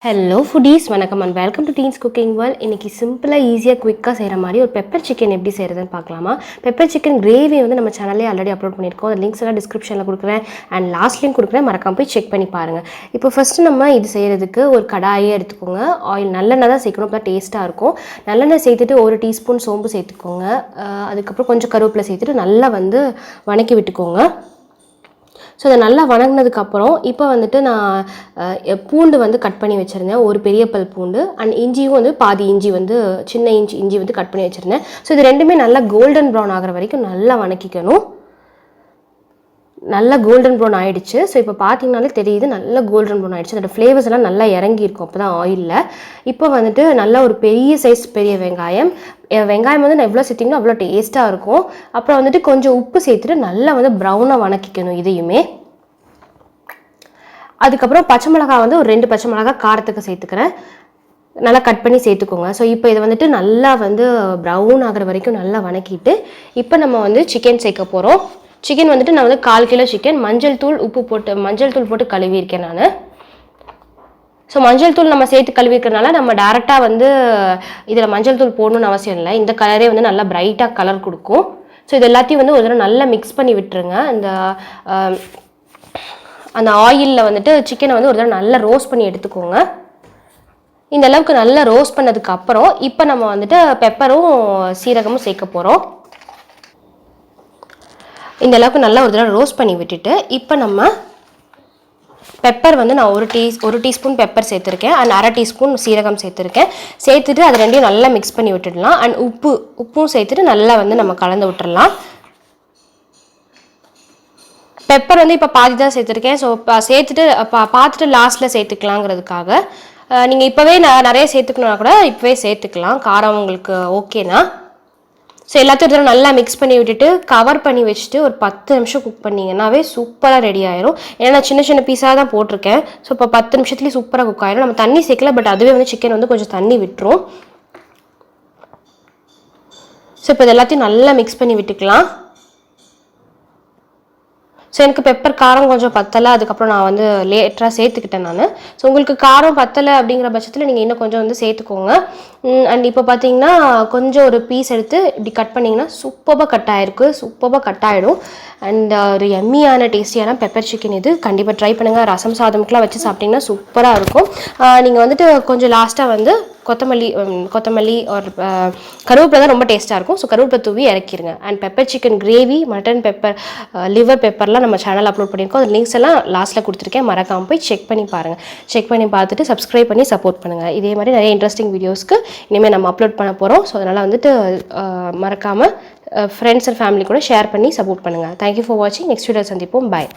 Hello foodies, வணக்கம் and welcome to Teens Cooking World. இன்னைக்கு சிம்பிளா ஈஸியா குயிக்கா செய்யற மாதிரி ஒரு பெப்பர் சிக்கன் எப்படி செய்யறதுன்னு பார்க்கலாமா. பெப்பர் சிக்கன் கிரேவி வந்து நம்ம சேனல்லே ஆல்ரெடி அப்லோட் பண்ணிருக்கோம். அந்த லிங்க்ஸ் எல்லாம் டிஸ்கிரிப்ஷன்ல கொடுக்கிறேன் and லாஸ்ட் லிங்க் கொடுக்கிறேன். மறக்காம போய் செக் பண்ணி பாருங்க. இப்போ ஃபர்ஸ்ட் நம்ம இது செய்யறதுக்கு ஒரு கடாயை எடுத்துக்கோங்க. ஆயில் நல்லெண்ணெய் தான் சேர்க்கணும், அப்பதான் டேஸ்டா இருக்கும். நல்லெண்ணெய் சேர்த்துட்டு 1 டீஸ்பூன் சோம்பு சேர்த்துக்கோங்க. அதுக்கு அப்புறம் கொஞ்சம் கருவேப்பிலை சேர்த்துட்டு நல்லா வந்து வணக்கி விட்டுக்கோங்க. ஸோ அதை நல்லா வணங்கினதுக்கப்புறம் இப்போ வந்துட்டு நான் பூண்டு வந்து கட் பண்ணி வச்சுருந்தேன், ஒரு பெரிய பல் பூண்டு அண்ட் இஞ்சியும் வந்து பாதி இஞ்சி வந்து சின்ன இஞ்சி வந்து கட் பண்ணி வச்சுருந்தேன். ஸோ இது ரெண்டுமே நல்லா கோல்டன் ப்ரௌன் ஆகிற வரைக்கும் நல்லா வணக்கிக்கணும். நல்லா கோல்டன் ப்ரௌன் ஆகிடுச்சு. ஸோ இப்போ பார்த்தீங்கனாலே தெரியுது நல்லா கோல்டன் ப்ரௌன் ஆகிடுச்சு. அதோட ஃப்ளேவர்ஸ் எல்லாம் நல்லா இறங்கியிருக்கும் அப்போ தான் ஆயிலில். இப்போ வந்துட்டு நல்லா ஒரு பெரிய சைஸ் பெரிய வெங்காயம் வந்து நான் எவ்வளோ சேர்த்திங்கன்னா அவ்வளோ டேஸ்ட்டாக இருக்கும். அப்புறம் வந்துட்டு கொஞ்சம் உப்பு சேர்த்துட்டு நல்லா வந்து ப்ரௌனாக வணக்கிக்கணும் இதையுமே. அதுக்கப்புறம் பச்சை மிளகாய் வந்து ஒரு 2 பச்சை மிளகாய் காரத்துக்கு சேர்த்துக்கிறேன், நல்லா கட் பண்ணி சேர்த்துக்கோங்க. ஸோ இப்போ இதை வந்துட்டு நல்லா வந்து ப்ரௌன் ஆகிற வரைக்கும் நல்லா வணக்கிட்டு இப்போ நம்ம வந்து சிக்கன் சேர்க்க போகிறோம். சிக்கன் வந்துட்டு நான் வந்து 1/4 கிலோ சிக்கன் மஞ்சள் தூள் போட்டு கழுவியிருக்கேன் நான். ஸோ மஞ்சள் தூள் நம்ம சேர்த்து கழுவிக்கிறதுனால நம்ம டேரெக்டாக வந்து இதில் மஞ்சள் தூள் போடணும்னு அவசியம் இல்லை. இந்த கலரே வந்து நல்லா பிரைட்டாக கலர் கொடுக்கும். ஸோ இது எல்லாத்தையும் வந்து ஒரு தடவை நல்லா மிக்ஸ் பண்ணி விட்டுருங்க. அந்த ஆயிலில் வந்துட்டு சிக்கனை வந்து ஒரு தடவை நல்லா ரோஸ்ட் பண்ணி எடுத்துக்கோங்க. இந்த அளவுக்கு நல்லா ரோஸ்ட் பண்ணதுக்கு அப்புறம் இப்போ நம்ம வந்துட்டு பெப்பரும் சீரகமும் சேர்க்க போகிறோம். இந்த அளவுக்கு நல்லா ஒரு தடவை ரோஸ்ட் பண்ணி விட்டுட்டு இப்போ நம்ம பெப்பர் வந்து நான் ஒரு டீஸ்பூன் பெப்பர் சேர்த்துருக்கேன் அண்ட் 1/2 டீஸ்பூன் சீரகம் சேர்த்துருக்கேன். சேர்த்துட்டு அது ரெண்டையும் நல்லா மிக்ஸ் பண்ணி விட்டுடலாம். அண்ட் உப்பும் சேர்த்துட்டு நல்லா வந்து நம்ம கலந்து விட்டுடலாம். பெப்பர் வந்து இப்போ பாதி தான் சேர்த்துருக்கேன். ஸோ சேர்த்துட்டு பார்த்துட்டு லாஸ்ட்டில் சேர்த்துக்கலாங்கிறதுக்காக நீங்கள் இப்போவே நிறைய சேர்த்துக்கணுன்னா கூட இப்போவே சேர்த்துக்கலாம், காரம் உங்களுக்கு ஓகேனா. ஸோ எல்லாத்தையும் நல்லா மிக்ஸ் பண்ணி விட்டுட்டு கவர் பண்ணி வச்சுட்டு ஒரு 10 நிமிஷம் குக் பண்ணிங்கன்னாவே சூப்பராக ரெடி ஆயிரும். ஏன்னா நான் சின்ன சின்ன பீஸாக தான் போட்டிருக்கேன். ஸோ இப்போ 10 நிமிஷத்துலேயும் சூப்பராக குக் ஆயிரும். நம்ம தண்ணி சேர்க்கல, பட் அதுவே வந்து சிக்கன் வந்து கொஞ்சம் தண்ணி விட்டுரும். ஸோ இப்போ இது எல்லாத்தையும் நல்லா மிக்ஸ் பண்ணி விட்டுக்கலாம். ஸோ எனக்கு பெப்பர் காரம் கொஞ்சம் பத்தலை, அதுக்கப்புறம் நான் வந்து லேட்டராக சேர்த்துக்கிட்டேன் நான். ஸோ உங்களுக்கு காரம் பத்தலை அப்படிங்கிற பட்சத்தில் நீங்கள் இன்னும் கொஞ்சம் வந்து சேர்த்துக்கோங்க. அண்ட் இப்போ பார்த்தீங்கன்னா கொஞ்சம் ஒரு பீஸ் எடுத்து இப்படி கட் பண்ணிங்கன்னா சூப்பராக கட் ஆகிடும். அண்ட் ஒரு எம்மியான டேஸ்டியான பெப்பர் சிக்கன் இது கண்டிப்பாக ட்ரை பண்ணுங்கள். ரசம் சாதம்க்குலாம் வச்சு சாப்பிட்டிங்கன்னா சூப்பராக இருக்கும். நீங்கள் வந்துட்டு கொஞ்சம் லாஸ்ட்டாக வந்து கொத்தமல்லி ஒரு கருவேப்பிலை தான் ரொம்ப டேஸ்ட்டாக இருக்கும். ஸோ கருவேப்பிலை தூவி இறக்கிடுங்க. And pepper chicken gravy, mutton pepper, liver பெப்பர்லாம் நம்ம சேனல் அப்லோட் பண்ணியிருக்கோம். அந்த லிங்க்ஸ் எல்லாம் லாஸ்ட்டில் கொடுத்துருக்கேன், மறக்காமல் போய் செக் பண்ணி பாருங்கள். செக் பண்ணி பார்த்துட்டு சப்ஸ்கிரைப் பண்ணி சப்போர்ட் பண்ணுங்கள். இதே மாதிரி நிறைய இன்ட்ரெஸ்டிங் வீடியோஸ்க்கு இனிமேல் நம்ம அப்லோட் பண்ண போகிறோம். ஸோ அதனால் வந்துட்டு மறக்காமல் ஃப்ரெண்ட்ஸ் அண்ட் ஃபேமிலி கூட ஷேர் பண்ணி சப்போர்ட் பண்ணுங்கள். தேங்க்யூ ஃபார் வாட்சிங். நெக்ஸ்ட் வீடியோ சந்திப்போம். பாய்.